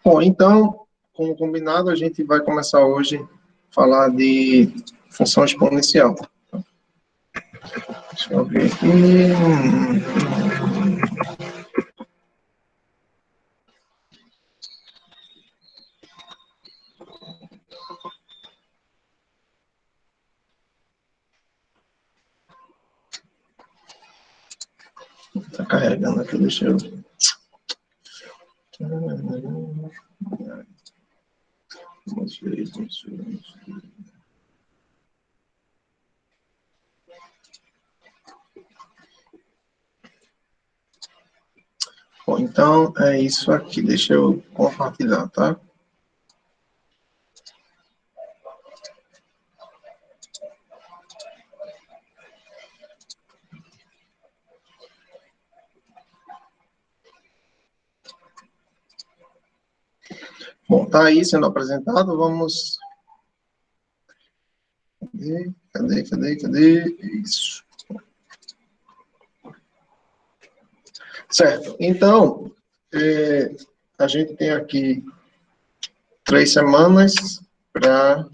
Bom, então, como combinado, a gente vai começar hoje a falar de função exponencial. Deixa eu ver aqui. Está carregando aqui, deixa eu... Vamos ver. Bom, então, é isso aqui. Deixa eu compartilhar, tá? Bom, tá aí sendo apresentado. Vamos... Cadê? Isso. Certo. Então, a gente tem aqui 3 semanas para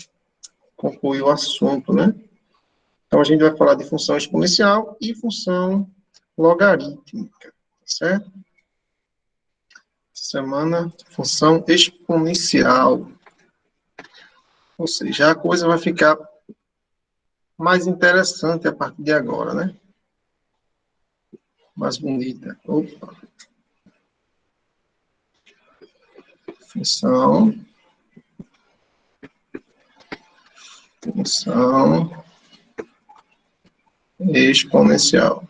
concluir o assunto, né? Então, a gente vai falar de função exponencial e função logarítmica, certo? Semana, função exponencial. Ou seja, a coisa vai ficar mais interessante a partir de agora, né? Mais bonita. Opa. Função exponencial.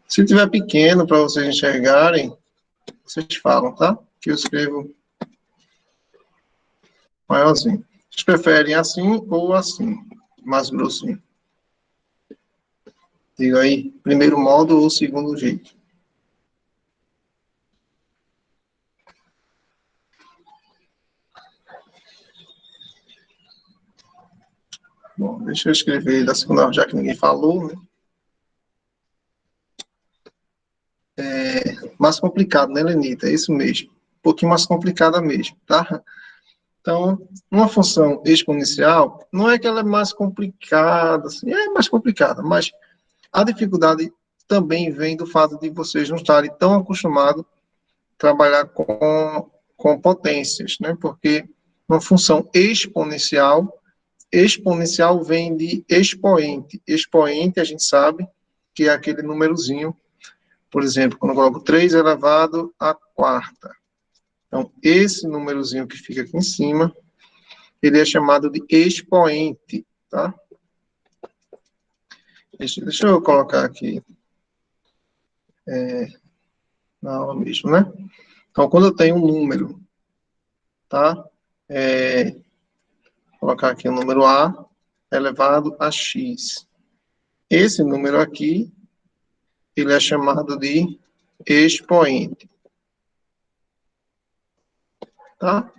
Se tiver pequeno para vocês enxergarem, vocês falam, tá? Que eu escrevo maiorzinho. Vocês preferem assim ou assim? Mais grossinho. Diga aí, primeiro modo ou segundo jeito. Bom, deixa eu escrever da segunda, já que ninguém falou, né? Mais complicado, né, Lenita? É isso mesmo. Um pouquinho mais complicada mesmo, tá? Então, uma função exponencial, não é que ela é mais complicada, assim, é mais complicada, mas a dificuldade também vem do fato de vocês não estarem tão acostumados a trabalhar com potências, né? Porque uma função exponencial vem de expoente. Expoente, a gente sabe que é aquele númerozinho, por exemplo, quando eu coloco 3 elevado à quarta. Então, esse númerozinho que fica aqui em cima, ele é chamado de expoente, tá? Deixa eu colocar aqui na aula mesmo, né? Então, quando eu tenho um número, tá? Vou colocar aqui o número A elevado a x. Esse número aqui, ele é chamado de expoente, tá?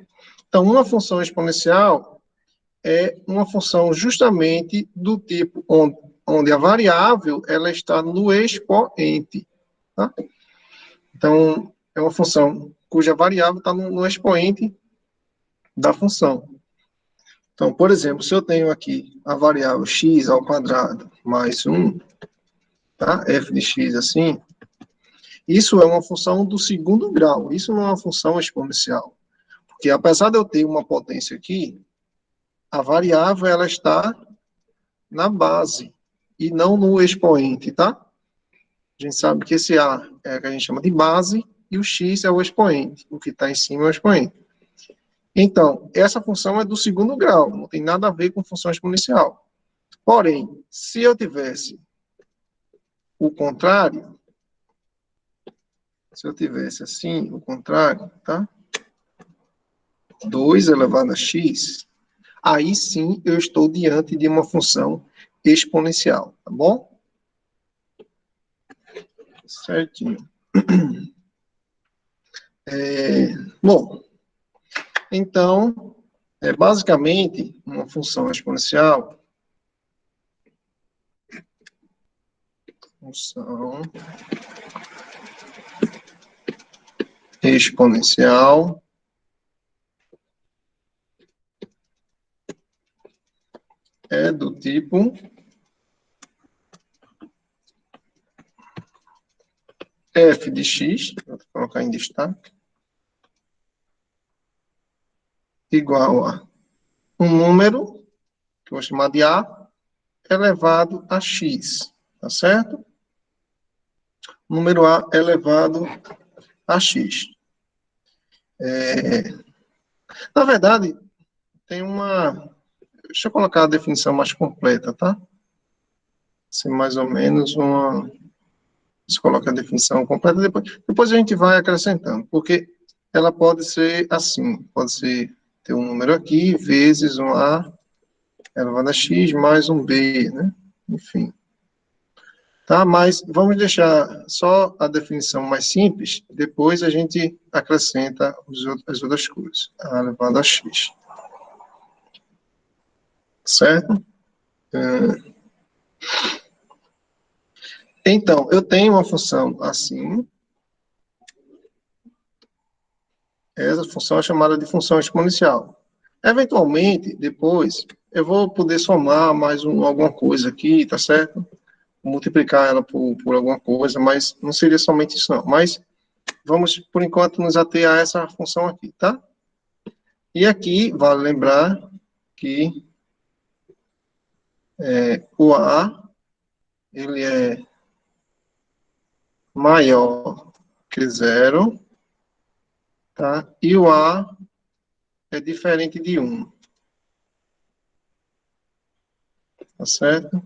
Então, uma função exponencial é uma função justamente do tipo onde a variável ela está no expoente, tá? Então, é uma função cuja variável está no expoente da função. Então, por exemplo, se eu tenho aqui a variável x ao quadrado mais 1, tá? F de x assim, isso é uma função do segundo grau, isso não é uma função exponencial. Porque apesar de eu ter uma potência aqui, a variável ela está na base e não no expoente, tá? A gente sabe que esse A é o que a gente chama de base e o x é o expoente. O que está em cima é o expoente. Então, essa função é do segundo grau, não tem nada a ver com função exponencial. Porém, se eu tivesse o contrário, se eu tivesse assim, o contrário, tá? 2 elevado a x, aí sim eu estou diante de uma função exponencial, tá bom? Certinho. Bom, então, basicamente, uma função exponencial função exponencial é do tipo f de x, vou colocar em destaque, igual a um número, que eu vou chamar de A, elevado a x, tá certo? Número A elevado a x. Na verdade, tem uma... Deixa eu colocar a definição mais completa, tá? Assim, mais ou menos uma... Você coloca a definição completa, depois a gente vai acrescentando, porque ela pode ser assim, pode ser ter um número aqui, vezes um A elevado a x, mais um B, né? Enfim. Tá? Mas vamos deixar só a definição mais simples, depois a gente acrescenta as outras coisas. A elevado a x. Certo? Então, eu tenho uma função assim. Essa função é chamada de função exponencial. Eventualmente, depois, eu vou poder somar mais alguma coisa aqui, tá certo? Multiplicar ela por alguma coisa, mas não seria somente isso, não. Mas vamos, por enquanto, nos ater a essa função aqui, tá? E aqui, vale lembrar que o A, ele é maior que zero, tá? E o A é diferente de 1, tá certo?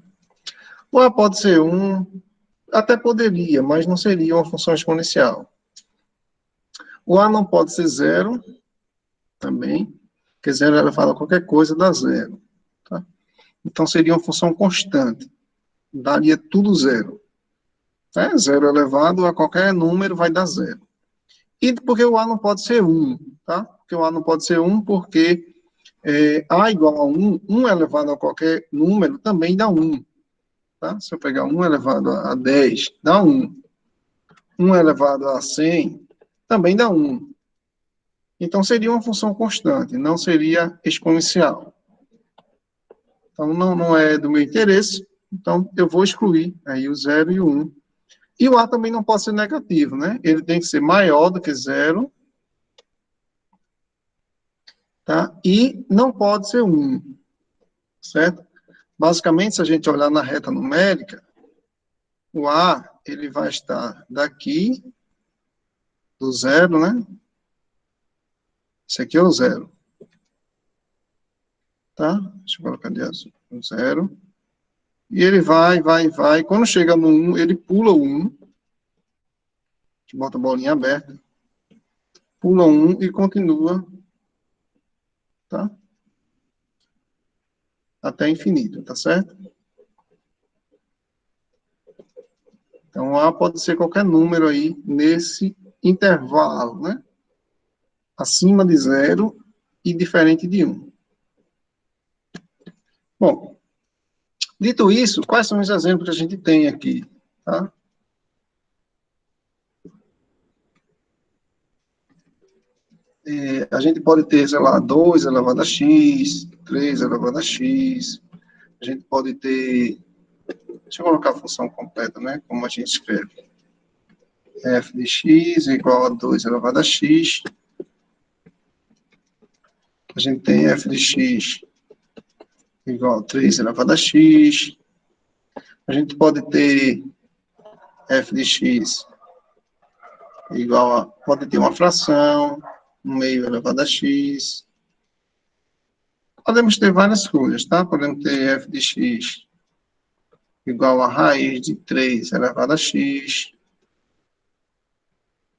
O A pode ser 1, até poderia, mas não seria uma função exponencial. O A não pode ser zero, também, porque zero é elevado a qualquer coisa, dá zero. Tá? Então, seria uma função constante. Daria tudo zero. Né? Zero elevado a qualquer número vai dar zero. E porque o A não pode ser 1, tá? Porque o A não pode ser 1 porque A igual a 1, 1 elevado a qualquer número também dá 1. Tá? Se eu pegar 1 elevado a 10, dá 1. 1 elevado a 100 também dá 1. Então, seria uma função constante, não seria exponencial. Então, não é do meu interesse, então eu vou excluir aí o 0 e o 1. E o A também não pode ser negativo, né? Ele tem que ser maior do que 0, tá? E não pode ser 1, certo? Basicamente, se a gente olhar na reta numérica, o A, ele vai estar daqui, do 0, né? Esse aqui é o 0. Tá? Deixa eu colocar de azul. O 0. E ele vai. Quando chega no 1, ele pula o 1. A gente bota a bolinha aberta. Pula 1 e continua. Tá? Até infinito, tá certo? Então, A pode ser qualquer número aí nesse intervalo, né? Acima de 0 e diferente de 1. Bom, dito isso, quais são os exemplos que a gente tem aqui? Tá? A gente pode ter, sei lá, 2 elevado a x, 3 elevado a x. A gente pode ter... Deixa eu colocar a função completa, né? Como a gente escreve. F de x igual a 2 elevado a x. A gente tem f de x igual a 3 elevado a x. A gente pode ter f de x igual a... Pode ter uma fração, 1/2 elevado a x. Podemos ter várias coisas, tá? Podemos ter f de x igual a raiz de 3 elevado a x.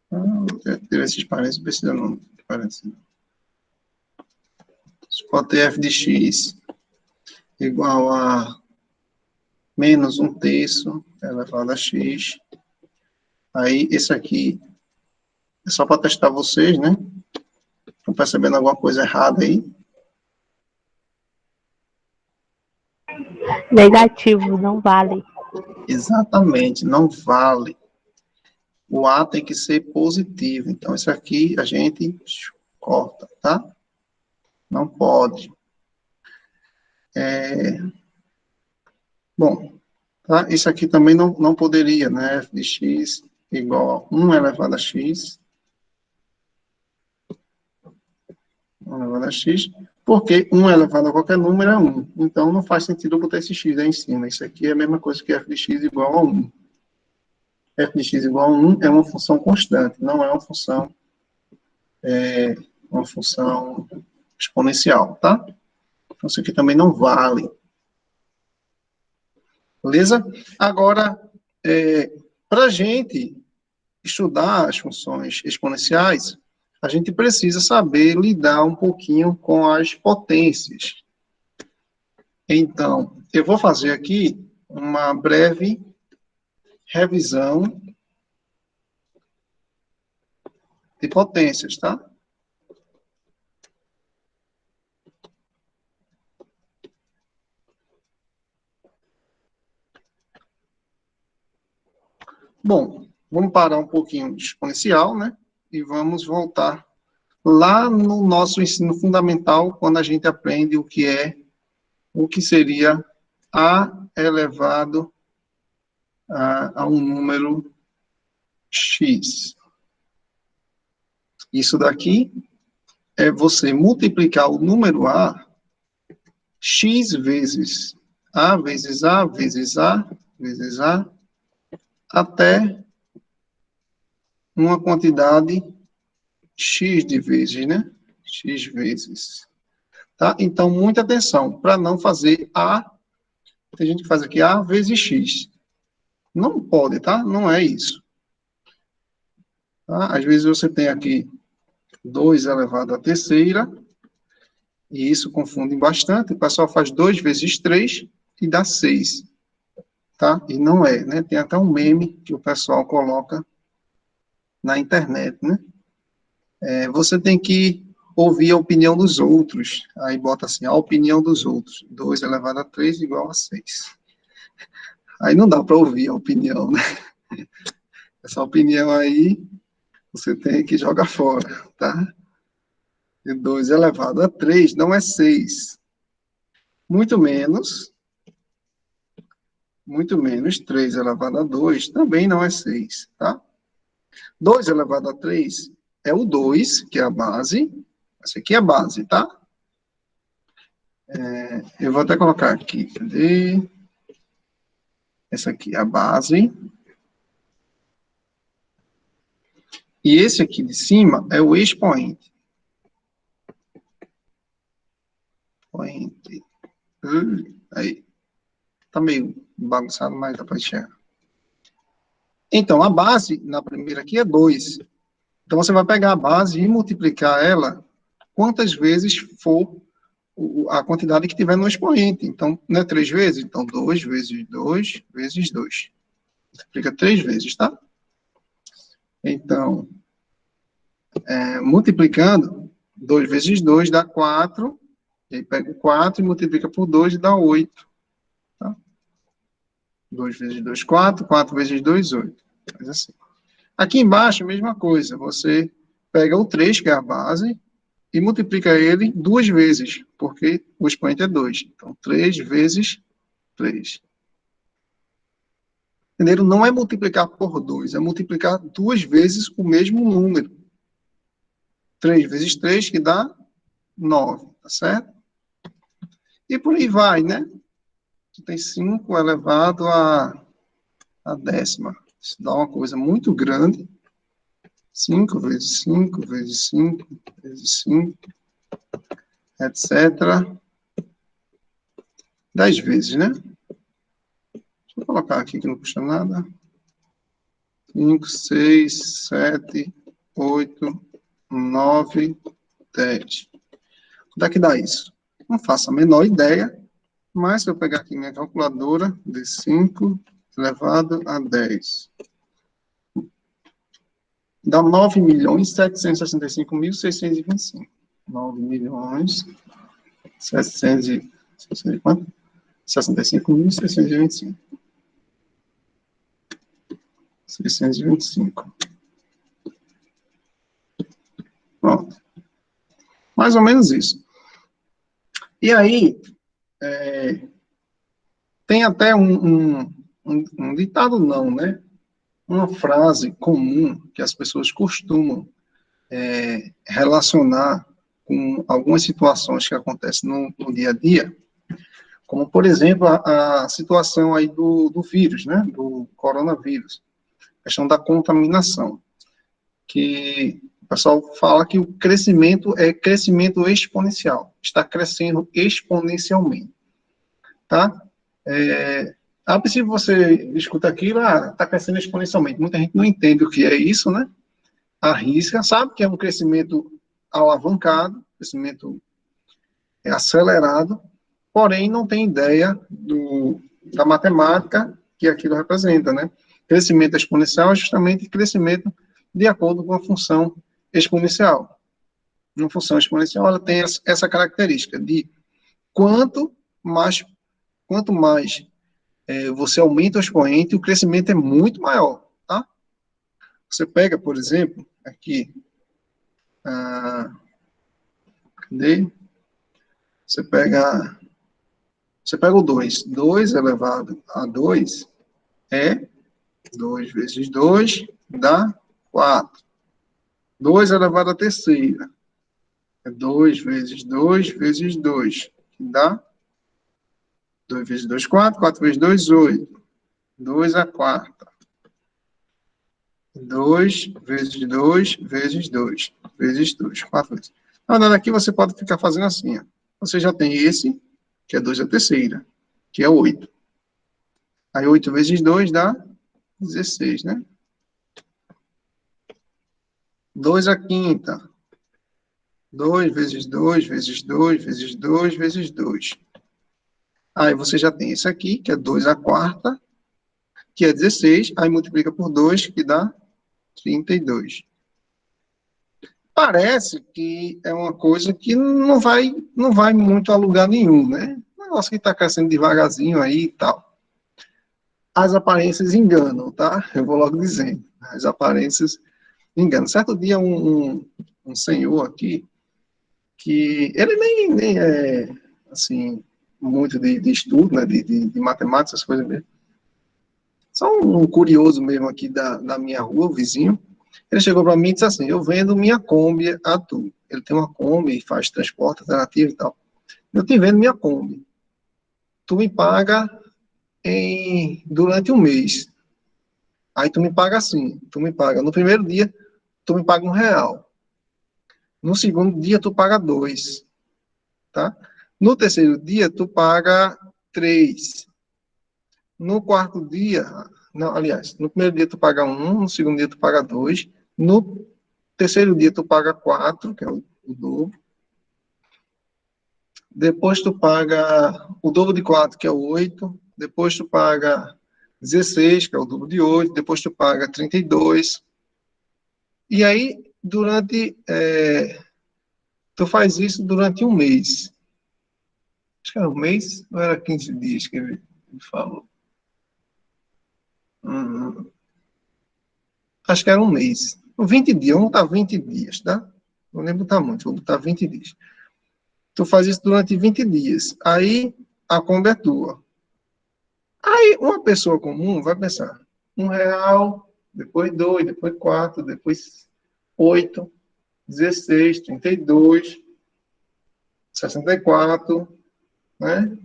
Vou ter esses parênteses, precisa não parênteses. Você pode ter f de x igual a menos 1/3 elevado a x. Aí, esse aqui é só para testar vocês, né? Estão percebendo alguma coisa errada aí? Negativo, não vale. Exatamente, não vale. O A tem que ser positivo. Então, isso aqui a gente corta, tá? Não pode. Bom, tá? Isso aqui também não poderia, né? F de x igual a 1 elevado a x. 1 elevado a x. Porque 1 elevado a qualquer número é 1. Então, não faz sentido eu botar esse x aí em cima. Isso aqui é a mesma coisa que f de x igual a 1. F de x igual a 1 é uma função constante, não é uma função exponencial, tá? Então, isso aqui também não vale. Beleza? Agora, para a gente estudar as funções exponenciais, a gente precisa saber lidar um pouquinho com as potências. Então, eu vou fazer aqui uma breve revisão de potências, tá? Bom, vamos parar um pouquinho de exponencial, né? E vamos voltar lá no nosso ensino fundamental, quando a gente aprende o que seria a elevado a um número x. Isso daqui é você multiplicar o número a x vezes a vezes a vezes a vezes a até uma quantidade x de vezes, né? X vezes. Tá? Então, muita atenção para não fazer a. Tem gente que faz aqui a vezes x. Não pode, tá? Não é isso. Tá? Às vezes você tem aqui 2 elevado à terceira, e isso confunde bastante. O pessoal faz 2 vezes 3 e dá 6. Tá? E não é, né? Tem até um meme que o pessoal coloca na internet, né? Você tem que ouvir a opinião dos outros. Aí bota assim, a opinião dos outros. 2 elevado a 3 igual a 6. Aí não dá para ouvir a opinião, né? Essa opinião aí, você tem que jogar fora, tá? E 2 elevado a 3 não é 6. Muito menos 3 elevado a 2 também não é 6, tá? 2 elevado a 3 é o 2, que é a base. Essa aqui é a base, tá? Eu vou até colocar aqui, cadê? Essa aqui é a base. E esse aqui de cima é o expoente. Expoente. Aí. Tá meio bagunçado, mas dá para enxergar. Então, a base, na primeira aqui, é 2. Então, você vai pegar a base e multiplicar ela quantas vezes for a quantidade que tiver no expoente. Então, não é 3 vezes? Então, 2 vezes 2 vezes 2. Multiplica 3 vezes, tá? Então, multiplicando, 2 vezes 2 dá 4. E aí pega o 4 e multiplica por 2 e dá 8. Tá? 2 vezes 2, 4. 4 vezes 2, 8. Faz assim. Aqui embaixo, a mesma coisa. Você pega o 3, que é a base, e multiplica ele 2 vezes, porque o expoente é 2. Então, 3 vezes 3. Entenderam? Não é multiplicar por 2, é multiplicar 2 vezes o mesmo número. 3 vezes 3, que dá 9, tá certo? E por aí vai, né? Tem 5 elevado a décima. Isso dá uma coisa muito grande. 5 vezes 5 vezes 5 vezes 5, etc. 10 vezes, né? Deixa eu colocar aqui que não custa nada. 5, 6, 7, 8, 9, 10. Quanto é que dá isso? Não faço a menor ideia, mas se eu pegar aqui minha calculadora, de 5 elevado a 10, dá 9.765.625. 9.765.625. 625. Pronto. Mais ou menos isso. E aí, tem até um ditado não, né? Uma frase comum que as pessoas costumam relacionar com algumas situações que acontecem no dia a dia, como, por exemplo, a situação aí do vírus, né? Do coronavírus. A questão da contaminação. Que o pessoal fala que o crescimento é crescimento exponencial. Está crescendo exponencialmente. Tá? A princípio você escuta aquilo, está crescendo exponencialmente. Muita gente não entende o que é isso, né? Arrisca, sabe que é um crescimento alavancado, crescimento acelerado, porém não tem ideia da matemática que aquilo representa, né? Crescimento exponencial é justamente crescimento de acordo com a função exponencial. Uma função exponencial, ela tem essa característica de quanto mais você aumenta o expoente, o crescimento é muito maior, tá? Você pega, por exemplo, aqui, cadê? Você pega o 2. 2 elevado a 2 é 2 vezes 2 dá 4. 2 elevado à terceira é 2 vezes 2 vezes 2, que dá 2 vezes 2, 4. 4 vezes 2, 8. 2 à quarta. 2 vezes 2 vezes 2 vezes 2. 4 vezes. Na verdade, aqui você pode ficar fazendo assim. Ó. Você já tem esse, que é 2 à terceira, que é 8. Aí 8 vezes 2 dá 16, né? 2 à quinta. 2 vezes 2 vezes 2 vezes 2 vezes 2. Aí você já tem esse aqui, que é 2 à quarta, que é 16. Aí multiplica por 2, que dá 32. Parece que é uma coisa que não vai muito a lugar nenhum, né? Um negócio que está crescendo devagarzinho aí e tal. As aparências enganam, tá? Eu vou logo dizendo. As aparências enganam. Certo dia, um senhor aqui, que ele nem é, assim, muito de estudo, né? De matemática, essas coisas mesmo. Só um curioso mesmo aqui da minha rua, o vizinho. Ele chegou para mim e disse assim: eu vendo minha Kombi a tu. Ele tem uma Kombi, faz transporte alternativo e tal. Eu te vendo minha Kombi. Tu me paga durante um mês. Aí tu me paga assim. Tu me paga no primeiro dia, tu me paga R$ 1. No segundo dia, tu paga 2. Tá? No terceiro dia, tu paga 3. No quarto dia, não, aliás, no primeiro dia tu paga 1, no segundo dia tu paga 2, no terceiro dia tu paga 4, que é o dobro. Depois tu paga o dobro de 4, que é o 8. Depois tu paga 16, que é o dobro de 8. Depois tu paga 32. E aí, tu faz isso durante um mês. Acho que era um mês, ou era 15 dias que ele falou? Acho que era um mês. 20 dias, vamos botar 20 dias, tá? Não lembro botar muito, vou botar 20 dias. Tu faz isso durante 20 dias. Aí, a Kombi é tua. Aí, uma pessoa comum vai pensar, R$ 1, depois 2, depois 4, depois 8, 16, 32, 64, né?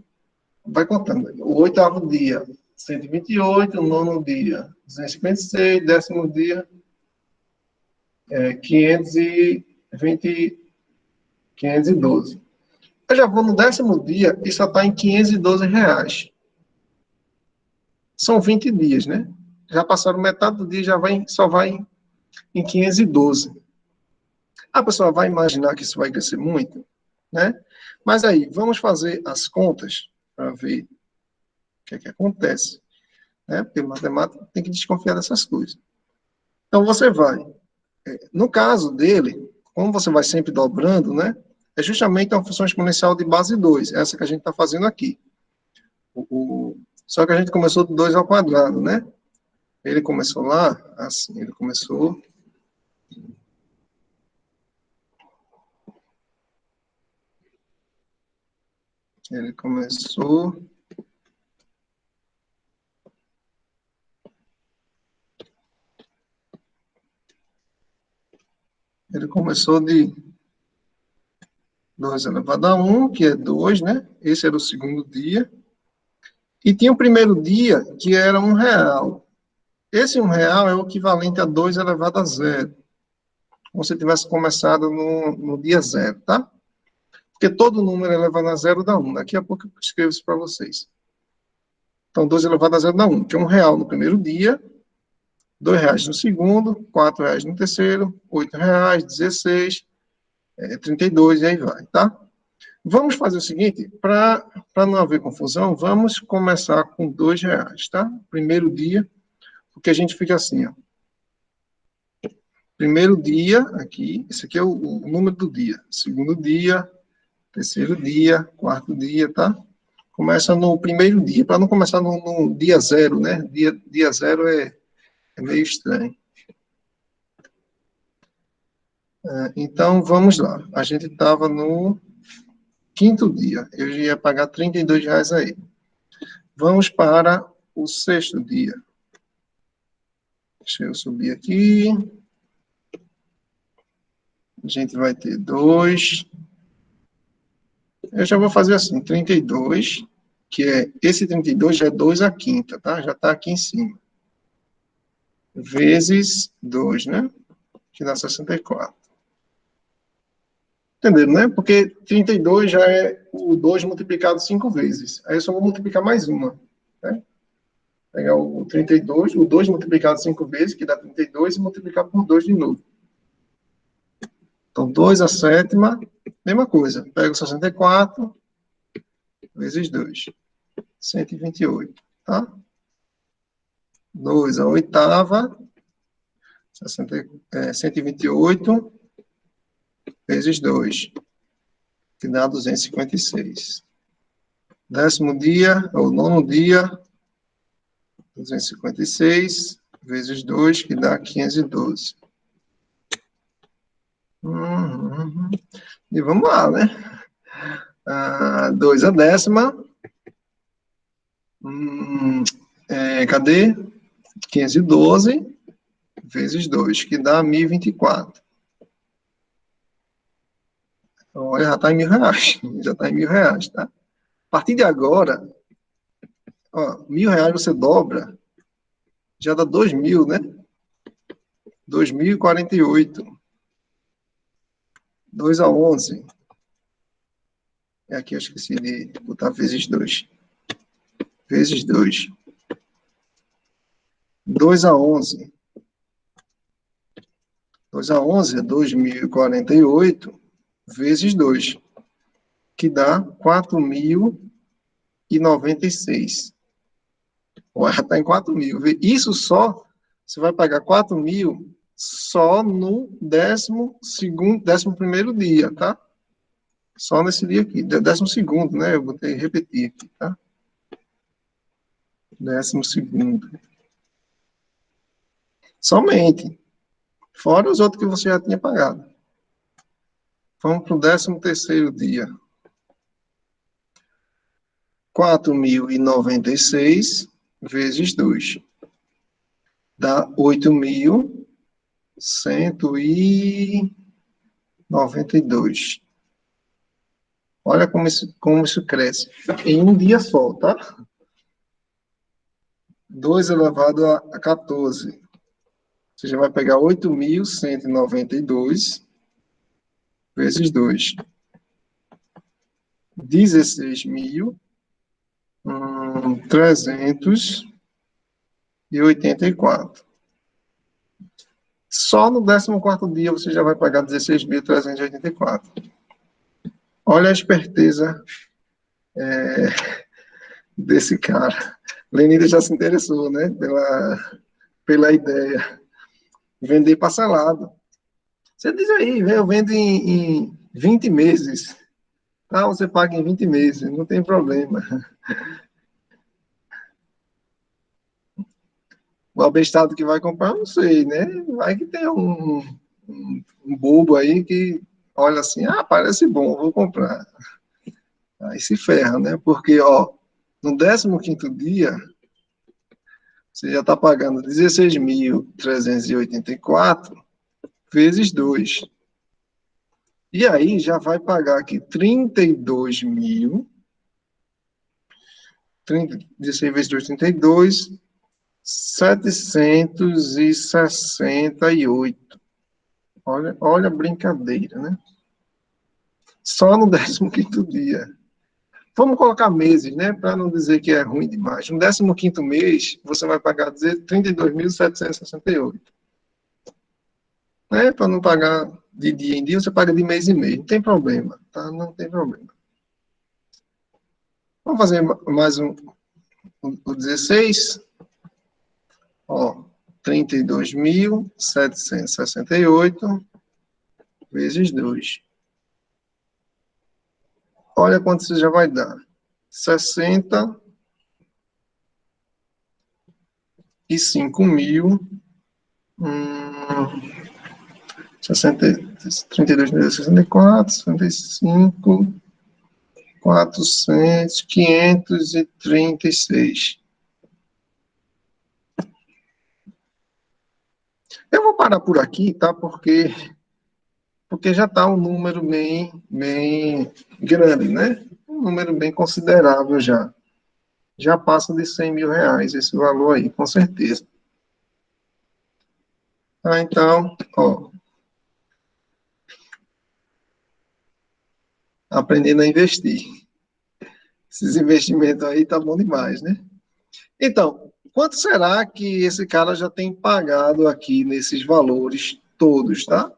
Vai contando. O oitavo dia, 128, o nono dia, 256, décimo dia, 520, 512. Eu já vou no décimo dia e só está em R$ 512. São 20 dias, né? Já passaram metade do dia, só vai em 512. A pessoa vai imaginar que isso vai crescer muito, né? Mas aí, vamos fazer as contas para ver o que é que acontece, né? Porque matemática tem que desconfiar dessas coisas. Então, você vai. No caso dele, como você vai sempre dobrando, né? É justamente uma função exponencial de base 2, essa que a gente está fazendo aqui. Só que a gente começou do 2 ao quadrado, né? Ele começou lá, assim, ele começou... Ele começou... Ele começou de 2 elevado a 1, que é 2, né? Esse era o segundo dia. E tinha o primeiro dia, que era R$ 1. Esse R$ 1 é o equivalente a 2 elevado a 0. Como se tivesse começado no dia 0, tá? Porque todo número elevado a 0 dá 1. Daqui a pouco eu escrevo isso para vocês. Então, 2 elevado a 0 dá 1, que é R$ 1 no primeiro dia, R$ 2 no segundo, R$ 4 no terceiro, R$ 8, 16, 32, e aí vai, tá? Vamos fazer o seguinte, para não haver confusão, vamos começar com R$ 2, tá? Primeiro dia, porque a gente fica assim, ó. Primeiro dia, aqui, esse aqui é o número do dia. Segundo dia, terceiro dia, quarto dia, tá? Começa no primeiro dia, para não começar no dia 0, né? Dia 0 é meio estranho. Então, vamos lá. A gente estava no quinto dia. Eu já ia pagar R$ 32 aí. Vamos para o sexto dia. Deixa eu subir aqui. A gente vai ter 2. Eu já vou fazer assim, 32, que é, esse 32 já é 2 à quinta, tá? Já está aqui em cima. Vezes 2, né? Que dá 64. Entenderam, né? Porque 32 já é o 2 multiplicado 5 vezes. Aí eu só vou multiplicar mais uma, né? Pegar o 32, o 2 multiplicado 5 vezes, que dá 32, e multiplicar por 2 de novo. Então, 2 à sétima, mesma coisa. Pego 64 vezes 2, 128, tá? 2 à oitava, 128 vezes 2, que dá 256. Décimo dia, ou nono dia, 256 vezes 2, que dá 512. E vamos lá, né? 2 à décima. Cadê? 512 vezes 2, que dá 1024. Olha, já está em R$ 1.000. Já está em R$ 1.000, tá? A partir de agora, ó, R$ 1.000 você dobra, já dá 2.000, né? 2.048. 2 a 11. Aqui eu esqueci de botar vezes 2. Vezes 2. 2 a 11. 2 a 11 é 2.048 vezes 2, que dá 4.096. Olha, já está em 4.000. Isso só, você vai pagar 4.000 só no 11º dia, tá? Só nesse dia aqui. 12º, né? Eu vou ter que repetir aqui, tá? 12º. Somente. Fora os outros que você já tinha pagado. Vamos para o 13º dia. 4.096 vezes 2. Dá 8.192. Olha como isso cresce. Em um dia só, tá? 2 elevado a 14. Você já vai pegar 8.192 vezes 2. 16.384. Só no 14º dia você já vai pagar 16.384. Olha a esperteza desse cara. Lenida já se interessou, né? Pela ideia. Vender parcelado. Você diz aí, eu vendo em 20 meses. Tá? Você paga em 20 meses, não tem problema. o abestado que vai comprar, não sei, né? Vai que tem um bobo aí que olha assim, ah, parece bom, vou comprar. Aí se ferra, né? Porque, ó, no 15º dia, você já está pagando 16.384 vezes 2. E aí já vai pagar aqui 16 vezes 2, 32, 768. Olha a brincadeira, né? Só no 15º dia. Vamos colocar meses, né? Para não dizer que é ruim demais. No 15º mês, você vai pagar 32.768. Né? Para não pagar de dia em dia, você paga de mês em mês. Não tem problema, tá? Não tem problema. Vamos fazer mais o 16. Ó, 32.768 vezes 2. Olha quanto isso já vai dar. 65.000. 32.064, 65, 400, 536. Eu vou parar por aqui, tá? Porque já está um número bem grande, né? Um número bem considerável já. Já passa de 100 mil reais esse valor aí, com certeza. Ah, então, ó, aprendendo a investir. Esses investimentos aí tá bom demais, né? Então, quanto será que esse cara já tem pagado aqui nesses valores todos, tá?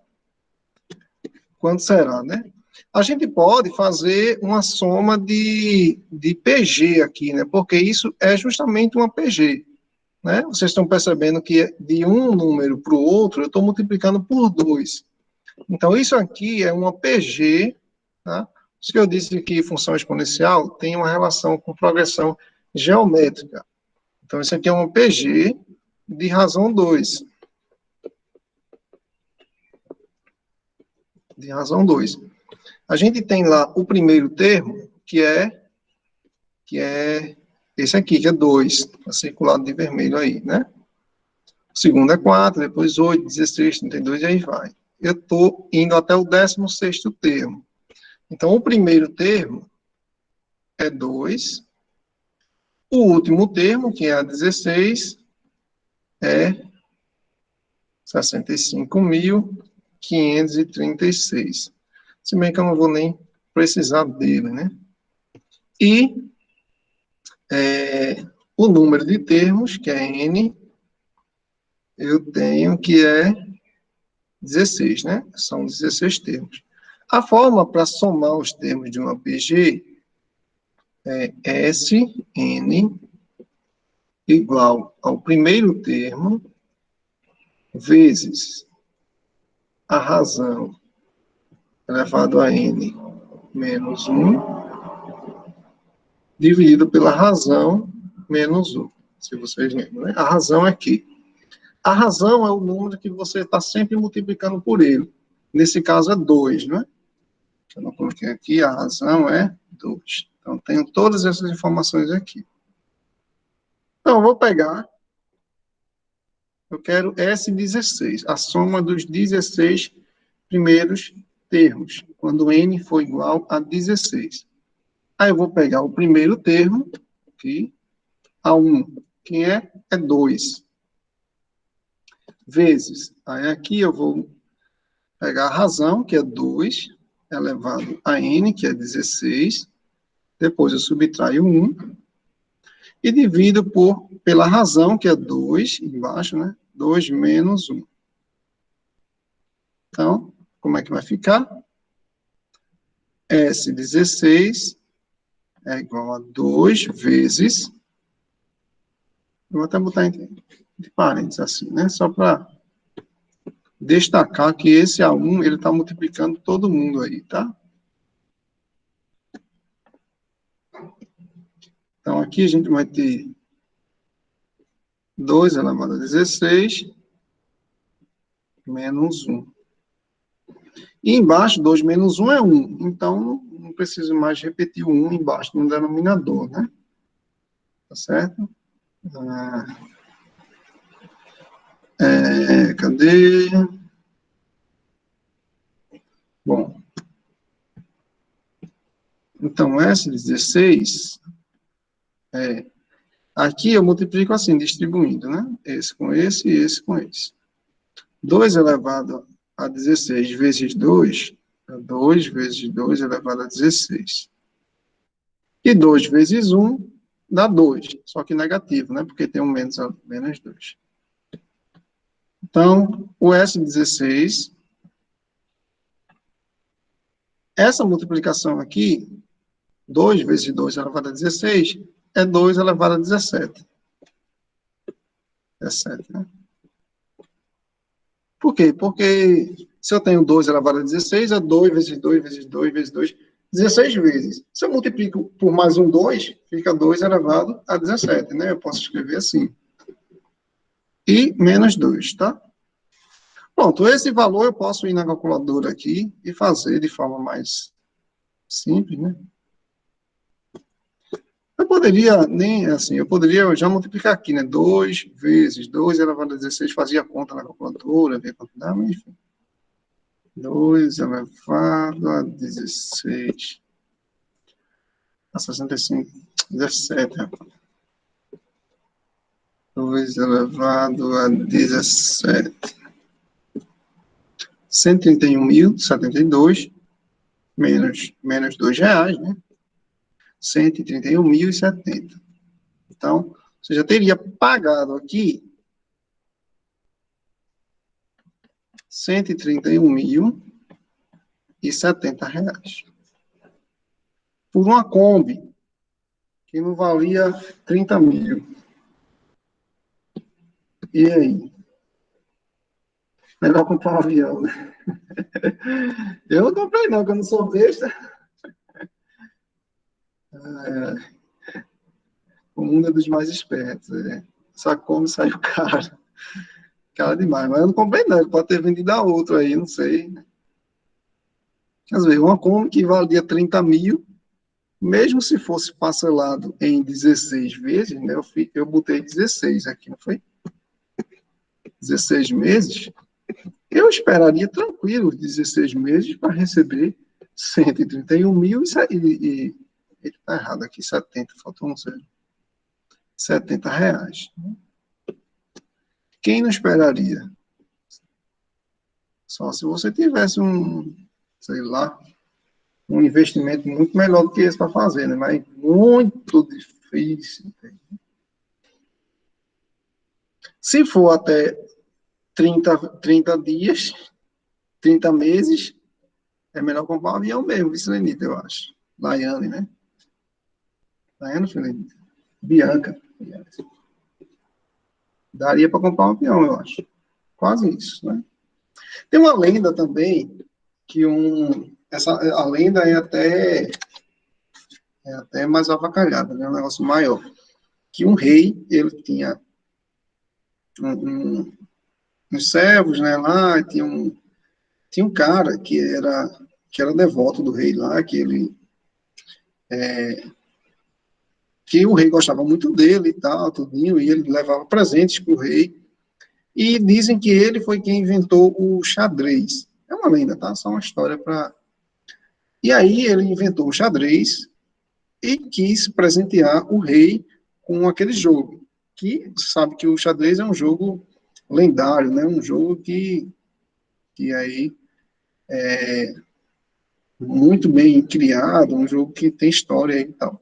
Quanto será, né? A gente pode fazer uma soma de PG aqui, né? Porque isso é justamente uma PG, né? Vocês estão percebendo que de um número para o outro, eu estou multiplicando por 2. Então, isso aqui é uma PG, tá? Por isso que eu disse que função exponencial tem uma relação com progressão geométrica. Então, isso aqui é uma PG de razão 2. De razão 2. A gente tem lá o primeiro termo, que é esse aqui, que é 2, tá circulado de vermelho aí, né? O segundo é 4, depois 8, 16, 32, e aí vai. Eu estou indo até o 16º termo. Então, o primeiro termo é 2. O último termo, que é a 16, é 65.536. Se bem que eu não vou nem precisar dele, né? E o número de termos, que é N, eu tenho que é 16, né? São 16 termos. A forma para somar os termos de uma PG é SN igual ao primeiro termo vezes a razão elevado a N menos 1 dividido pela razão menos 1. Se vocês lembram, né? A razão é aqui. A razão é o número que você está sempre multiplicando por ele. Nesse caso é 2, não é? Eu não coloquei aqui, a razão é 2. Então, tenho todas essas informações aqui. Então, eu vou pegar, eu quero S16, a soma dos 16 primeiros termos, quando N for igual a 16. Aí eu vou pegar o primeiro termo, aqui, a 1, que é 2, vezes, aí aqui eu vou pegar a razão, que é 2, elevado a N, que é 16, depois eu subtraio 1, e divido pela razão, que é 2, embaixo, né? 2 menos 1. Então, como é que vai ficar? S16 é igual a 2 vezes... Eu vou até botar de parênteses assim, né? Só para destacar que esse A1, ele está multiplicando todo mundo aí, tá? Então, aqui a gente vai ter 2 elevado a 16 menos 1. E embaixo, 2 menos 1 é 1. Então, não preciso mais repetir o 1 embaixo no denominador, né? Tá certo? Cadê? Bom, então, S16, aqui eu multiplico assim, distribuindo, né? Esse com esse e esse com esse. 2 elevado a 16 vezes 2, é 2 vezes 2 elevado a 16. E 2 vezes 1 dá 2, só que negativo, né? Porque tem um menos 2. Então, o S16, essa multiplicação aqui, 2 vezes 2 elevado a 16, é 2 elevado a 17. 17, né? Por quê? Porque se eu tenho 2 elevado a 16, é 2 vezes 2 vezes 2 vezes 2, 16 vezes. Se eu multiplico por mais um 2, fica 2 elevado a 17, né? Eu posso escrever assim. E menos 2, tá? Pronto, esse valor eu posso ir na calculadora aqui e fazer de forma mais simples, né? Eu poderia, nem assim, eu poderia já multiplicar aqui, né? 2 vezes 2 elevado a 16, fazia a conta na calculadora, ver quanto dá, mas enfim. 2 elevado a 16 a 65, 17. 2 elevado a 17. 131.072 menos R$ 2, né? 131.070. Então, você já teria pagado aqui R$ 131.070 por uma Kombi que não valia 30 mil. E aí? Melhor comprar um avião, né? Eu não comprei não, porque eu não sou besta. O mundo é dos mais espertos. Essa Kombi saiu cara. Cara demais. Mas eu não comprei não, pode ter vendido a outra aí, não sei. Às vezes, uma Kombi que valia 30 mil, mesmo se fosse parcelado em 16 vezes, né? Eu botei 16 aqui, não foi? 16 meses, eu esperaria tranquilo 16 meses para receber 131 mil e ele está errado aqui, 70, faltou um zero. R$ 70. Quem não esperaria? Só se você tivesse sei lá, um investimento muito melhor do que esse para fazer, né? Mas muito difícil. Se for até 30 dias, 30 meses, é melhor comprar um avião mesmo, Vicelenita, eu acho. Laiane, né? Laiane, Filenita. Bianca. Daria para comprar um avião, eu acho. Quase isso, né? Tem uma lenda também, que a lenda é até mais avacalhada, né? Um negócio maior. Que um rei, ele tinha uns servos, né, lá, e tinha um cara que era devoto do rei lá, que o rei gostava muito dele e tal, tudinho, e ele levava presentes para o rei, e dizem que ele foi quem inventou o xadrez. É uma lenda, tá? Só uma história para... E aí ele inventou o xadrez e quis presentear o rei com aquele jogo, que sabe que o xadrez é um jogo lendário, né? Um jogo que aí muito bem criado, um jogo que tem história e tal.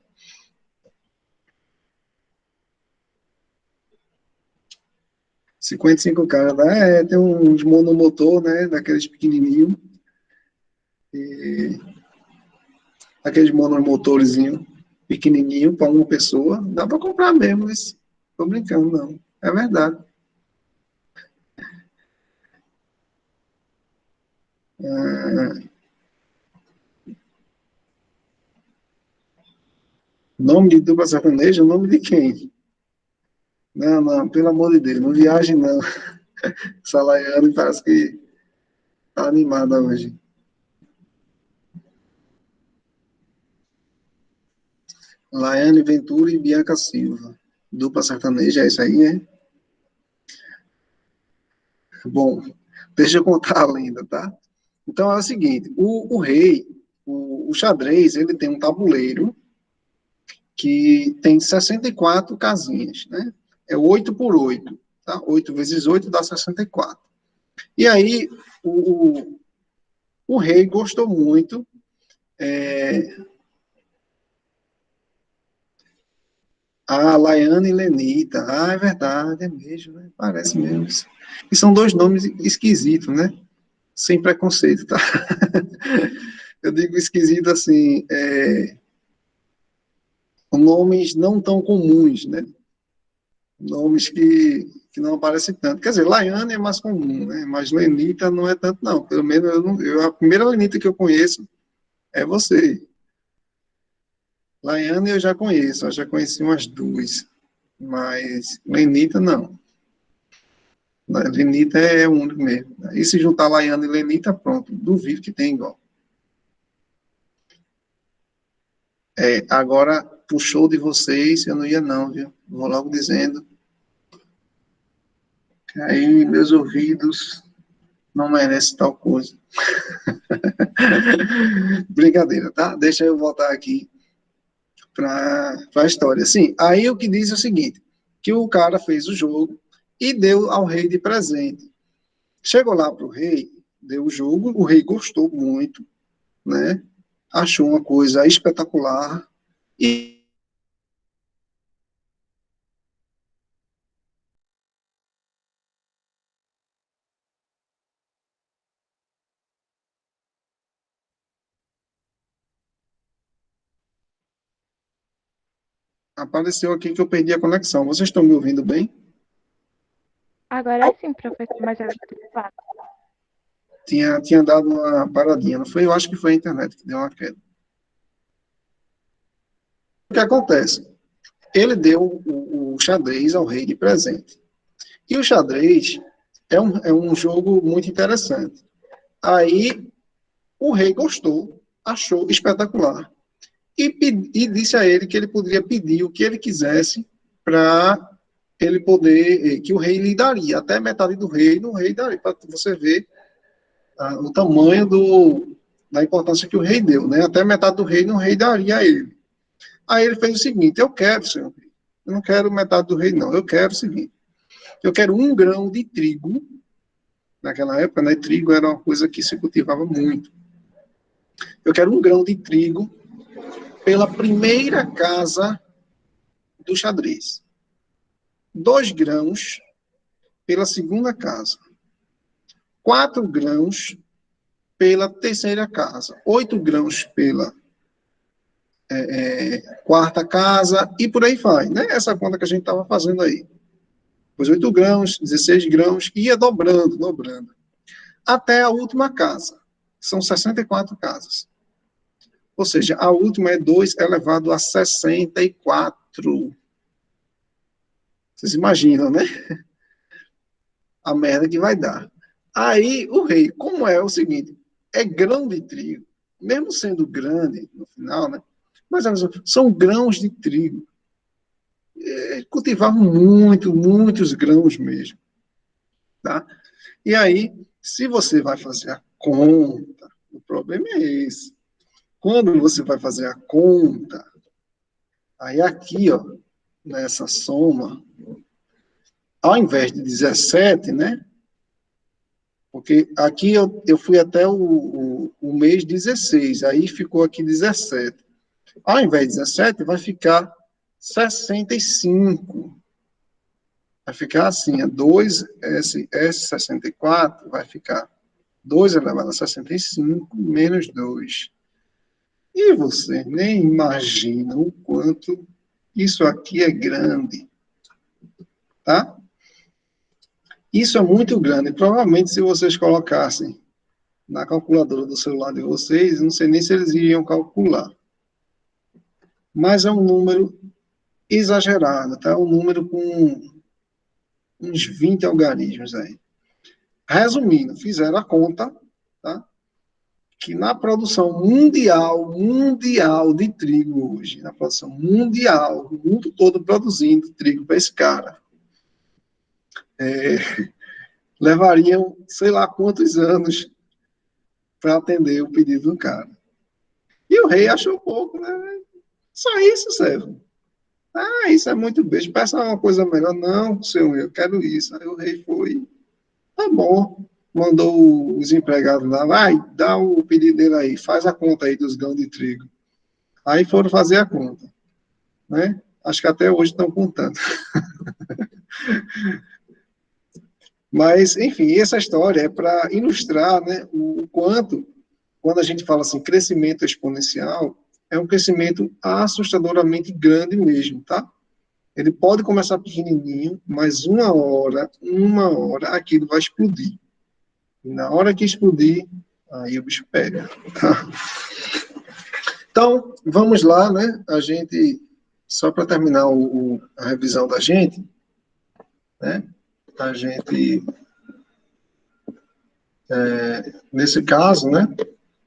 55 caras, né? Tem uns monomotor, né? Daqueles pequenininhos. E aqueles monomotorzinhos pequenininho para uma pessoa. Dá para comprar mesmo. Estou brincando, não. É verdade. Nome de dupla sertaneja? O nome de quem? Não, não, pelo amor de Deus, não viaje não. Essa Laiane parece que tá animada hoje. Laiane Ventura e Bianca Silva. Dupla sertaneja, é isso aí, é? Bom, deixa eu contar a lenda, tá? Então é o seguinte, o rei, o xadrez, ele tem um tabuleiro que tem 64 casinhas, né? É 8 por 8, tá? 8 vezes 8 dá 64. E aí, o rei gostou muito. A Laiane e Lenita. Ah, é verdade, é mesmo, né? Parece mesmo. E são dois nomes esquisitos, né? Sem preconceito, tá? Eu digo esquisito assim, nomes não tão comuns, né? Nomes que não aparecem tanto. Quer dizer, Laiane é mais comum, né? Mas Lenita não é tanto, não. Pelo menos a primeira Lenita que eu conheço é você. Laiane eu já conheço, eu já conheci umas duas. Mas Lenita não. Lenita é o único mesmo. E se juntar Laiane e Lenita, pronto. Duvido que tem igual. Agora, pro show de vocês, eu não ia não, viu? Vou logo dizendo. Aí, meus ouvidos não merecem tal coisa. Brincadeira, tá? Deixa eu voltar aqui para a história. Sim, aí o que diz é o seguinte, que o cara fez o jogo e deu ao rei de presente. Chegou lá para o rei, deu o jogo, o rei gostou muito, né? Achou uma coisa espetacular e apareceu aqui que eu perdi a conexão. Vocês estão me ouvindo bem? Agora sim, professor, mas ela está Tinha dado uma paradinha, não foi? Eu acho que foi a internet que deu uma queda. O que acontece? Ele deu o xadrez ao rei de presente. E o xadrez é um jogo muito interessante. Aí o rei gostou, achou espetacular. E disse a ele que ele poderia pedir o que ele quisesse para ele poder, que o rei lhe daria, até metade do reino, o rei daria, para você ver o tamanho da importância que o rei deu, né? Até metade do reino o rei daria a ele. Aí ele fez o seguinte: eu quero, senhor rei, eu não quero metade do reino, não, eu quero o seguinte: eu quero 1 grão de trigo. Naquela época, né, trigo era uma coisa que se cultivava muito. Eu quero 1 grão de trigo pela primeira casa do xadrez. 2 grãos pela segunda casa. 4 grãos pela terceira casa. 8 grãos pela quarta casa e por aí vai, né? Essa conta que a gente estava fazendo aí. Depois 8 grãos, 16 grãos, ia dobrando, dobrando. Até a última casa. São 64 casas. Ou seja, a última é 2 elevado a 64. Vocês imaginam, né? A merda que vai dar. Aí, o rei, como é o seguinte, é grão de trigo, mesmo sendo grande no final, né? Mas são grãos de trigo. Cultivavam muitos grãos mesmo, tá? E aí, se você vai fazer a conta, o problema é esse. Quando você vai fazer a conta, aí aqui, ó, nessa soma, ao invés de 17, né? Porque aqui eu fui até o mês 16, aí ficou aqui 17. Ao invés de 17, vai ficar 65. Vai ficar assim, 2S64 vai ficar 2 elevado a 65 menos 2. E você nem imagina o quanto isso aqui é grande, tá? Isso é muito grande. Provavelmente, se vocês colocassem na calculadora do celular de vocês, não sei nem se eles iriam calcular. Mas é um número exagerado, tá? Um número com uns 20 algarismos aí. Resumindo, fizeram a conta, tá? Que na produção mundial de trigo hoje, na produção mundial, o mundo todo produzindo trigo para esse cara, levariam sei lá quantos anos para atender o pedido do cara. E o rei achou pouco, né? Só isso serve. Ah, isso é muito beijo, peça uma coisa melhor. Não, senhor, eu quero isso. Aí o rei foi, tá bom. Mandou os empregados lá, vai, dá o pedido dele aí, faz a conta aí dos grãos de trigo. Aí foram fazer a conta, né? Acho que até hoje estão contando. Mas, enfim, essa história é para ilustrar, né, o quanto, quando a gente fala assim, crescimento exponencial, é um crescimento assustadoramente grande mesmo, tá? Ele pode começar pequenininho, mas uma hora, aquilo vai explodir. E na hora que explodir, aí o bicho pega, tá? Então, vamos lá, né? A gente, só para terminar a revisão da gente, né? A gente, nesse caso, né?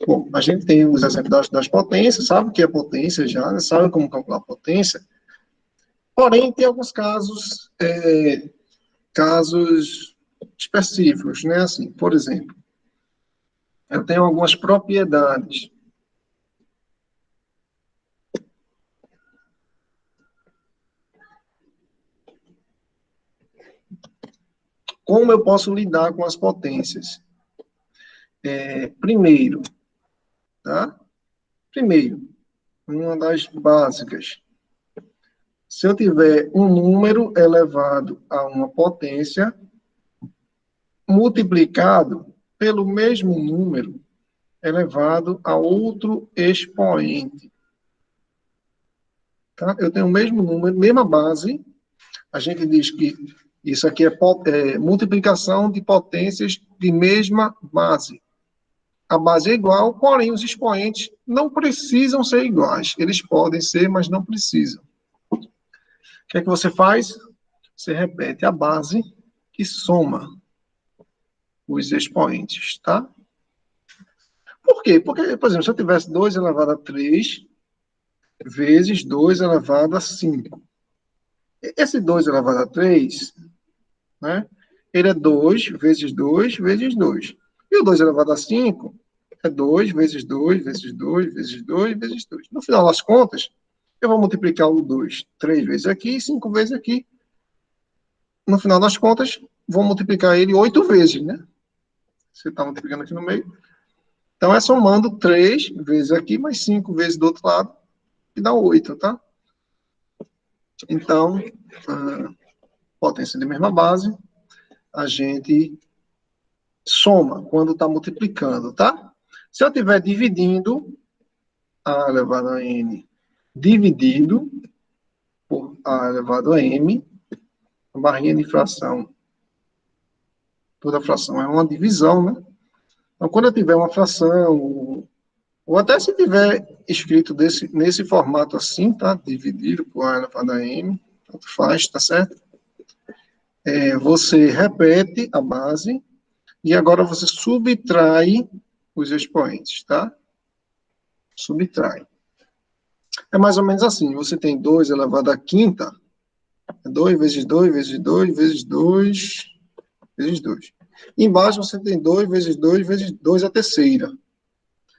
Bom, a gente tem os exemplos das potências, sabe o que é potência já, né? Sabe como calcular a potência. Porém, tem alguns casos específicos, né? Assim, por exemplo, eu tenho algumas propriedades. Como eu posso lidar com as potências? Primeiro, tá? Primeiro, uma das básicas. Se eu tiver um número elevado a uma potência, multiplicado pelo mesmo número elevado a outro expoente. Tá? Eu tenho o mesmo número, mesma base. A gente diz que isso aqui é multiplicação de potências de mesma base. A base é igual, porém os expoentes não precisam ser iguais. Eles podem ser, mas não precisam. O que é que você faz? Você repete a base e soma os expoentes, tá? Por quê? Porque, por exemplo, se eu tivesse 2 elevado a 3 vezes 2 elevado a 5. Esse 2 elevado a 3, né? Ele é 2 vezes 2 vezes 2. E o 2 elevado a 5 é 2 vezes 2 vezes 2 vezes 2 vezes 2. No final das contas, eu vou multiplicar o 2 3 vezes aqui e 5 vezes aqui. No final das contas, vou multiplicar ele 8 vezes, né? Você está multiplicando aqui no meio. Então, é somando 3 vezes aqui, mais 5 vezes do outro lado, e dá 8, tá? Então, potência de mesma base, a gente soma quando está multiplicando, tá? Se eu estiver dividindo A elevado a N dividido por A elevado a M, a barrinha de fração, toda fração é uma divisão, né? Então, quando eu tiver uma fração, ou até se tiver escrito nesse formato assim, tá? Dividido por A elevado a M, tanto faz, tá certo? Você repete a base e agora você subtrai os expoentes, tá? Subtrai. É mais ou menos assim, você tem 2 elevado à quinta, 2 vezes 2 vezes 2 vezes 2 vezes 2. Embaixo você tem 2 vezes 2 vezes 2 a terceira.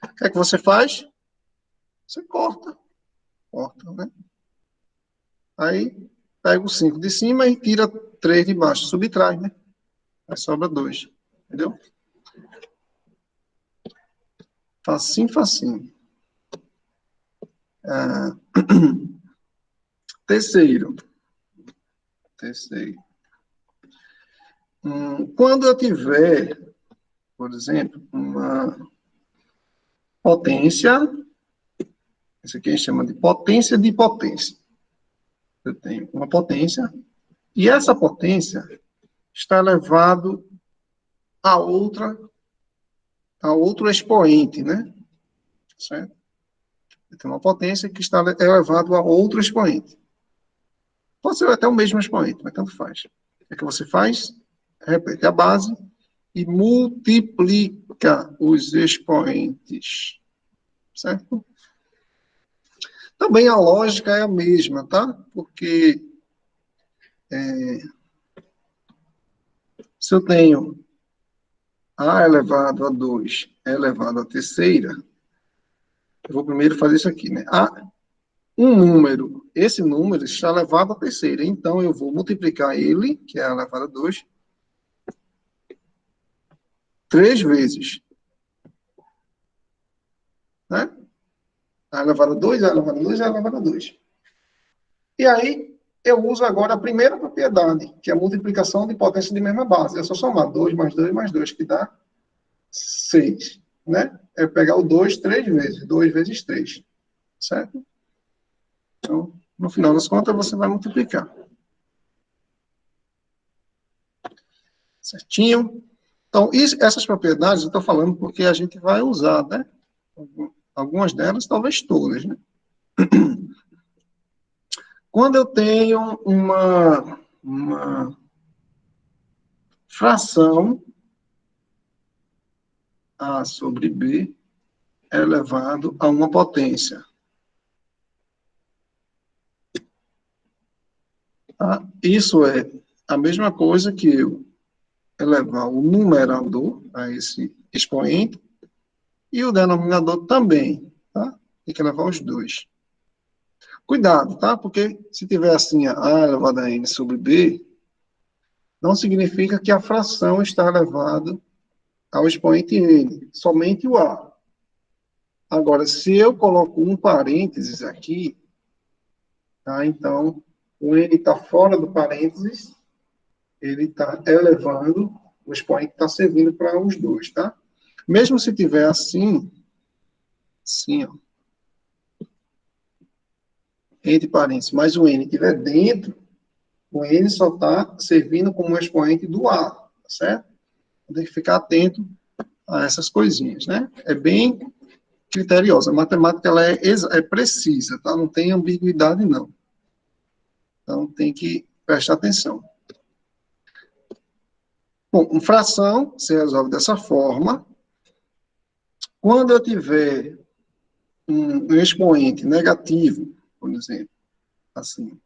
O que é que você faz? Você corta. Corta, né? Aí, pega o 5 de cima e tira 3 de baixo. Subtrai, né? Aí sobra 2. Entendeu? Facinho, facinho. Terceiro. Quando eu tiver, por exemplo, uma potência, isso aqui a gente chama de potência de potência. Eu tenho uma potência, e essa potência está elevado a outro expoente, né? Certo? Eu tenho uma potência que está elevado a outro expoente. Pode ser até o mesmo expoente, mas tanto faz. O que é que você faz? Repete a base e multiplica os expoentes, certo? Também a lógica é a mesma, tá? Porque se eu tenho a elevado a 2 elevado à terceira, eu vou primeiro fazer isso aqui, né? Um número, esse número está elevado à terceira, então eu vou multiplicar ele, que é elevado a 2, 3 vezes, né? A elevado a 2, a elevado a 2, a elevado a 2. E aí, eu uso agora a primeira propriedade, que é a multiplicação de potência de mesma base. É só somar 2 mais 2 mais 2, que dá 6, né? É pegar o 2 3 vezes, 2 vezes 3, certo? Então, no final das contas, você vai multiplicar. Certinho? Então, essas propriedades eu estou falando porque a gente vai usar, né? Algumas delas, talvez todas, né? Quando eu tenho uma fração A sobre B elevado a uma potência. Tá? Isso é a mesma coisa que eu elevar o numerador a esse expoente e o denominador também, tá? Tem que elevar os dois. Cuidado, tá? Porque se tiver assim A elevado a N sobre B, não significa que a fração está elevada ao expoente N, somente o A. Agora, se eu coloco um parênteses aqui, tá? Então, o N está fora do parênteses, ele está elevando, o expoente está servindo para os dois, tá? Mesmo se tiver assim, ó, entre parênteses, mas o N estiver dentro, o N só está servindo como expoente do A, tá certo? Tem que ficar atento a essas coisinhas, né? É bem criteriosa. A matemática ela é precisa, tá? Não tem ambiguidade, não. Então, tem que prestar atenção. Bom, fração se resolve dessa forma. Quando eu tiver um expoente negativo, por exemplo, assim,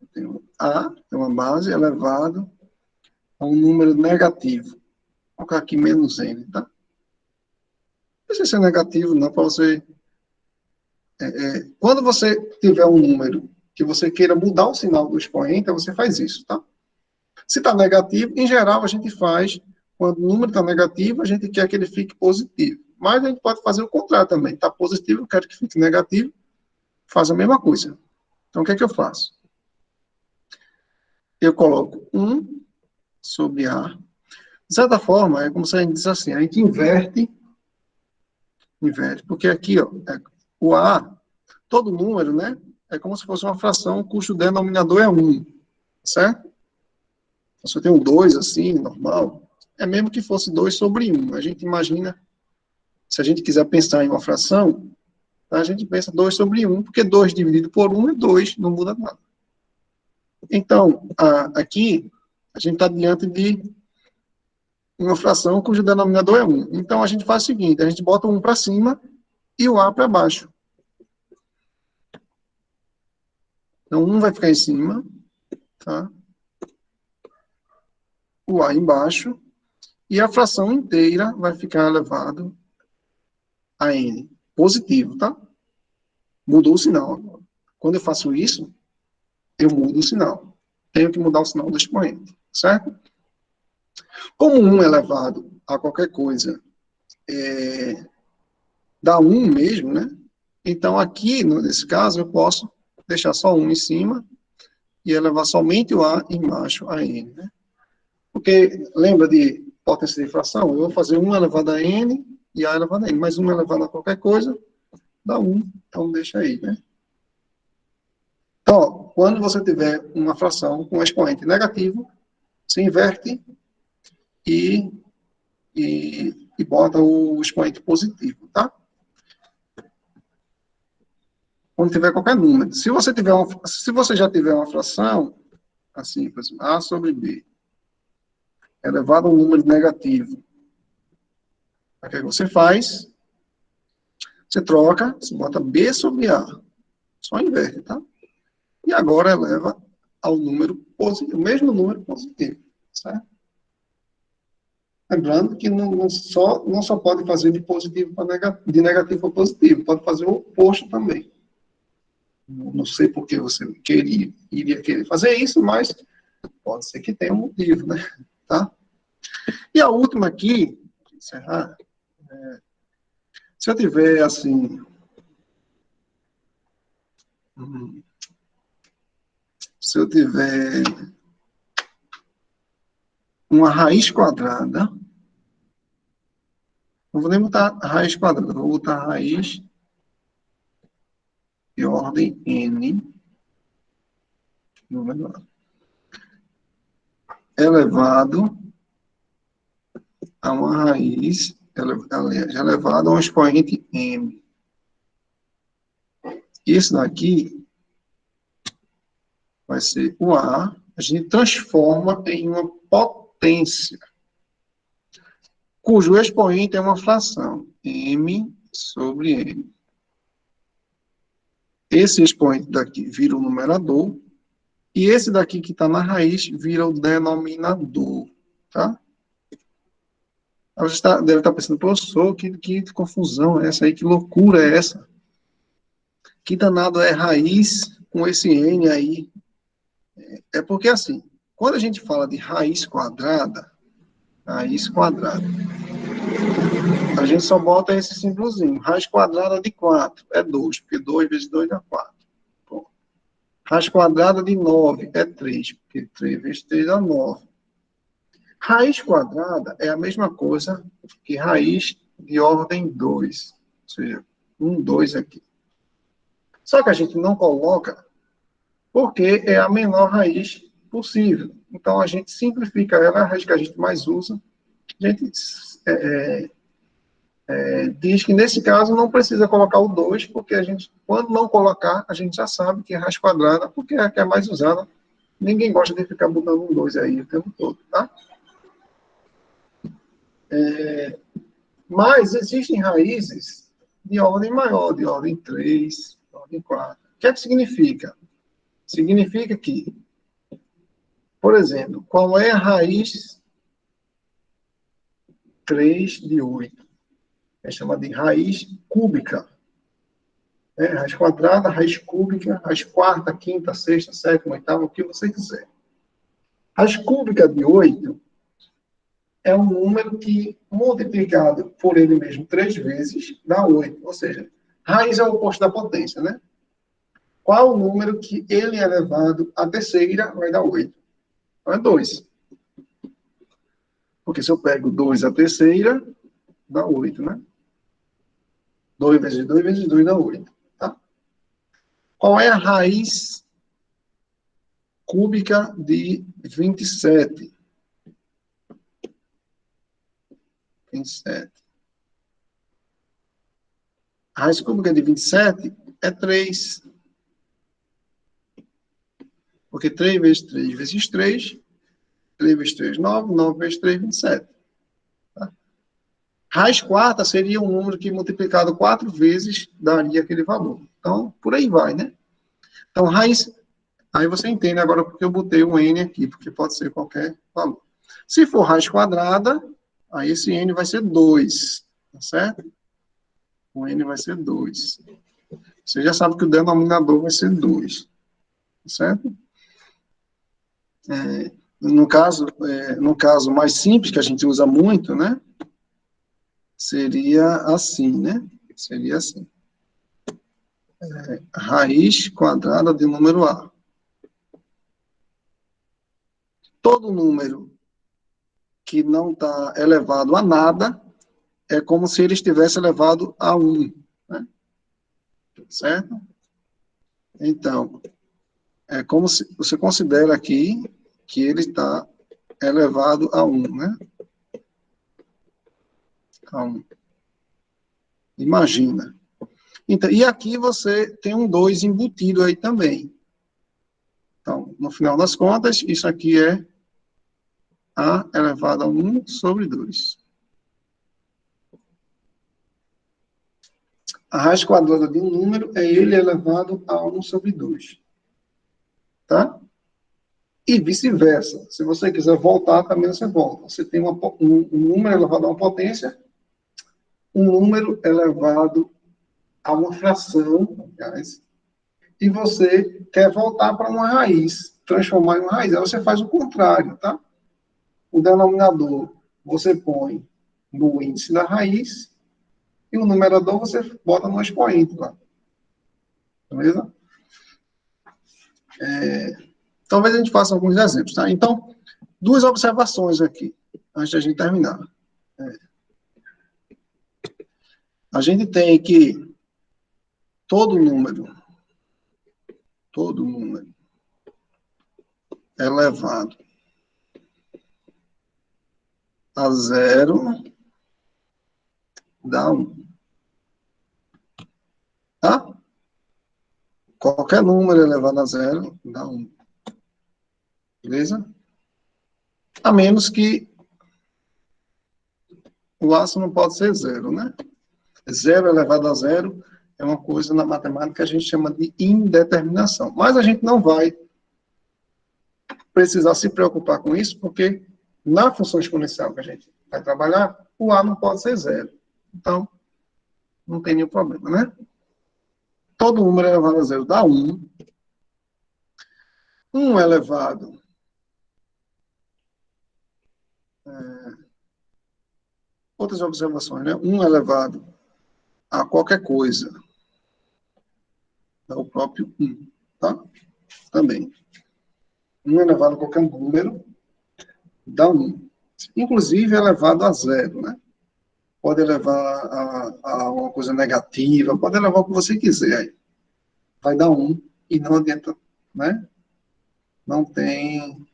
eu tenho A, é uma base elevado a um número negativo. Vou colocar aqui menos N, tá? Não precisa ser negativo, não, para você... quando você tiver um número que você queira mudar o sinal do expoente, você faz isso, tá? Se está negativo, em geral, a gente faz, quando o número está negativo, a gente quer que ele fique positivo. Mas a gente pode fazer o contrário também. Está positivo, eu quero que fique negativo, faz a mesma coisa. Então, o que é que eu faço? Eu coloco 1 sobre A. De certa forma, é como se a gente diz assim, a gente inverte, porque aqui, ó, o A, todo número, né, é como se fosse uma fração cujo denominador é 1, certo? Se eu tenho 2, assim, normal, é mesmo que fosse 2 sobre 1. A gente imagina, se a gente quiser pensar em uma fração, a gente pensa 2 sobre 1, porque 2 dividido por 1 é 2, não muda nada. Então, aqui, a gente está diante de uma fração cujo denominador é 1. Então, a gente faz o seguinte, a gente bota o 1 para cima e o A para baixo. Então, 1 vai ficar em cima, tá? O A embaixo, e a fração inteira vai ficar elevado a N. Positivo, tá? Mudou o sinal. Quando eu faço isso, eu mudo o sinal. Tenho que mudar o sinal do expoente, certo? Como 1 elevado a qualquer coisa dá 1 mesmo, né? Então, aqui, nesse caso, eu posso deixar só 1 em cima e elevar somente o A embaixo a N, né? Porque, lembra de potência de fração? Eu vou fazer 1 elevado a N e A elevado a N, mas 1 elevado a qualquer coisa dá 1, então deixa aí, né? Então, ó, quando você tiver uma fração com expoente negativo, se inverte e bota o expoente positivo, tá? Quando tiver qualquer número. Se você já tiver uma fração, assim, por exemplo, A sobre B, elevado a um número negativo. O que você faz? Você troca, você bota B sobre A. Só inverte, tá? E agora eleva ao número positivo, o mesmo número positivo, certo? Lembrando que não só pode fazer de positivo para negativo, de negativo para positivo, pode fazer o oposto também. Não sei por que você iria querer fazer isso, mas pode ser que tenha um motivo, né? Tá? E a última aqui, para encerrar, se eu tiver assim, se eu tiver uma raiz quadrada, não vou nem botar raiz quadrada, vou botar raiz de ordem n, elevado a uma raiz, elevado a um expoente m. Isso daqui vai ser o A, a gente transforma em uma potência, cujo expoente é uma fração, m sobre n. Esse expoente daqui vira o numerador, e esse daqui que está na raiz vira o denominador, tá? Você deve estar pensando, professor, que confusão é essa aí, que loucura é essa? Que danado é raiz com esse n aí? É porque, assim, quando a gente fala de raiz quadrada, a gente só bota esse símbolozinho. Raiz quadrada de 4 é 2, porque 2 vezes 2 dá 4. Bom. Raiz quadrada de 9 é 3, porque 3 vezes 3 dá 9. Raiz quadrada é a mesma coisa que raiz de ordem 2. Ou seja, 2 aqui. Só que a gente não coloca porque é a menor raiz possível. Então, a gente simplifica ela, é a raiz que a gente mais usa. A gente diz que, nesse caso, não precisa colocar o 2, porque a gente, quando não colocar, a gente já sabe que é raiz quadrada, porque é a que é mais usada. Ninguém gosta de ficar botando um 2 aí o tempo todo, tá? Mas existem raízes de ordem maior, de ordem 3, de ordem 4. O que é que significa? Significa que, por exemplo, qual é a raiz 3 de 8? É chamada de raiz cúbica. Raiz quadrada, raiz cúbica, raiz quarta, quinta, sexta, sétima, oitava, o que você quiser. Raiz cúbica de 8 é um número que, multiplicado por ele mesmo 3 vezes, dá 8. Ou seja, raiz é o oposto da potência, né? Qual o número que ele é elevado à terceira vai dar 8? Então é 2. Porque se eu pego 2 à terceira, dá 8, né? 2 vezes 2 vezes 2 dá 8. Tá? Qual é a raiz cúbica de 27? 27. A raiz cúbica de 27 é 3. Porque 3 vezes 3 vezes 3, 3 vezes 3, 9, 9 vezes 3, 27. Tá? Raiz quarta seria um número que, multiplicado 4 vezes, daria aquele valor. Então, por aí vai, né? Então, raiz... Aí você entende agora porque eu botei um n aqui, porque pode ser qualquer valor. Se for raiz quadrada, aí esse n vai ser 2, tá certo? O n vai ser 2. Você já sabe que o denominador vai ser 2, tá certo? No caso mais simples, que a gente usa muito, né? Seria assim, né? Seria assim. Raiz quadrada de número A. Todo número que não está elevado a nada é como se ele estivesse elevado a 1, né? Certo? Então, é como se você considera aqui que ele está elevado a 1, né? A 1. Imagina. Então, e aqui você tem um 2 embutido aí também. Então, no final das contas, isso aqui é A elevado a 1 sobre 2. A raiz quadrada de um número é ele elevado a 1 sobre 2. Tá? E vice-versa. Se você quiser voltar, também você volta. Você tem um número elevado a uma potência, um número elevado a uma fração, aliás, e você quer voltar para uma raiz, transformar em uma raiz. Aí você faz o contrário, tá? O denominador você põe no índice da raiz e o numerador você bota no expoente lá. Beleza? Talvez a gente faça alguns exemplos, tá? Então, duas observações aqui, antes de a gente terminar. A gente tem que todo número elevado a zero dá 1. Tá? Qualquer número elevado a zero dá 1. Beleza? A menos que o aço não pode ser zero, né? Zero elevado a zero é uma coisa na matemática que a gente chama de indeterminação. Mas a gente não vai precisar se preocupar com isso, porque na função exponencial que a gente vai trabalhar, o A não pode ser zero. Então, não tem nenhum problema, né? Todo número elevado a zero dá 1. 1 elevado outras observações, né? 1 elevado a qualquer coisa é o próprio 1, tá? Também. 1 elevado a qualquer número dá 1. Inclusive elevado a zero, né? Pode elevar a uma coisa negativa, pode elevar o que você quiser aí. Vai dar 1 e não adianta, né? Não tem,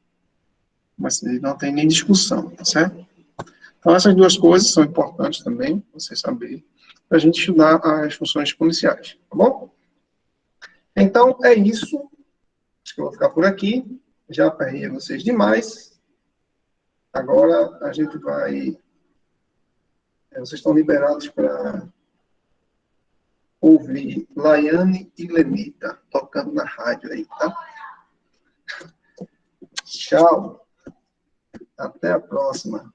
mas não tem nem discussão, tá certo? Então, essas duas coisas são importantes também, você saber, para a gente estudar as funções exponenciais, tá bom? Então, é isso. Acho que eu vou ficar por aqui. Já aperrei vocês demais. Agora, a gente vai... Vocês estão liberados para ouvir Laiane e Lenita tocando na rádio aí, tá? Tchau. Até a próxima.